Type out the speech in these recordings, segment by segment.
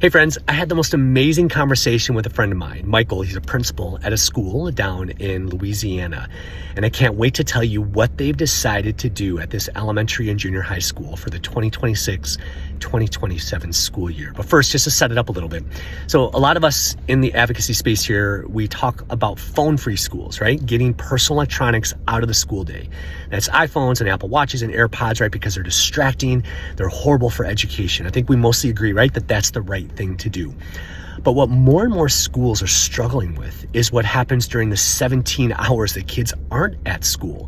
Hey friends, I had the most amazing conversation with a friend of mine, Michael. He's a principal at a school down in Louisiana. And I can't wait to tell you what they've decided to do at this elementary and junior high school for the 2026-2027 school year. But first, just to set it up a little bit. So a lot of us in the advocacy space here, we talk about phone-free schools, right? Getting personal electronics out of the school day. That's iPhones and Apple Watches and AirPods, right? Because they're distracting, they're horrible for education. I think we mostly agree, right? That that's the right thing to do. But what more and more schools are struggling with is what happens during the 17 hours that kids aren't at school,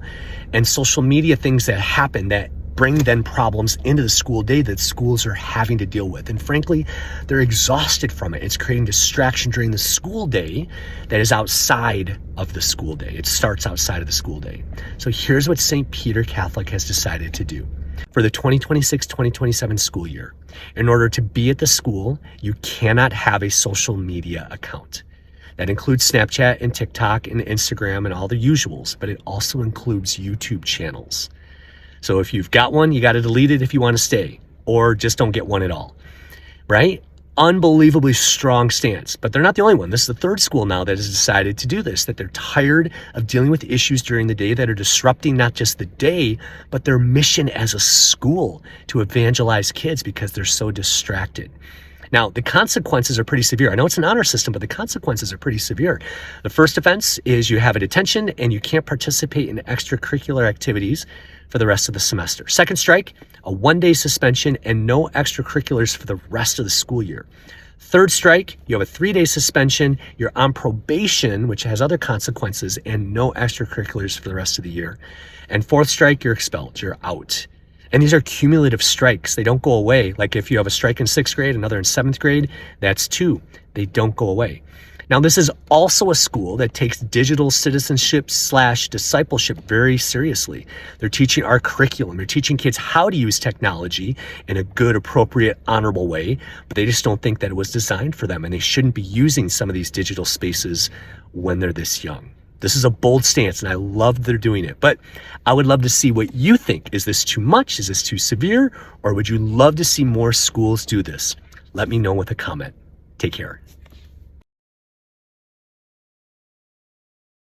and social media things that happen that bring then problems into the school day that schools are having to deal with. And frankly, they're exhausted from it. It's creating distraction during the school day that is outside of the school day. It starts outside of the school day. So here's what St. Peter Catholic has decided to do. For the 2026-2027 school year, in order to be at the school, you cannot have a social media account. That includes Snapchat and TikTok and Instagram and all the usuals, but it also includes YouTube channels. So if you've got one, you got to delete it if you want to stay, or just don't get one at all, right? Unbelievably strong stance, but they're not the only one. This is the third school now that has decided to do this, that they're tired of dealing with issues during the day that are disrupting not just the day, but their mission as a school to evangelize kids because they're so distracted. Now, the consequences are pretty severe. I know it's an honor system, but the consequences are pretty severe. The first offense is you have a detention and you can't participate in extracurricular activities for the rest of the semester. Second strike, a 1-day suspension and no extracurriculars for the rest of the school year. Third strike, you have a 3-day suspension, you're on probation, which has other consequences, and no extracurriculars for the rest of the year. And fourth strike, you're expelled, you're out. And these are cumulative strikes. They don't go away. Like if you have a strike in 6th grade, another in 7th grade, that's 2. They don't go away. Now, this is also a school that takes digital citizenship/discipleship very seriously. They're teaching our curriculum. They're teaching kids how to use technology in a good, appropriate, honorable way, but they just don't think that it was designed for them, and they shouldn't be using some of these digital spaces when they're this young. This is a bold stance, and I love they're doing it. But I would love to see what you think. Is this too much? Is this too severe? Or would you love to see more schools do this? Let me know with a comment. Take care.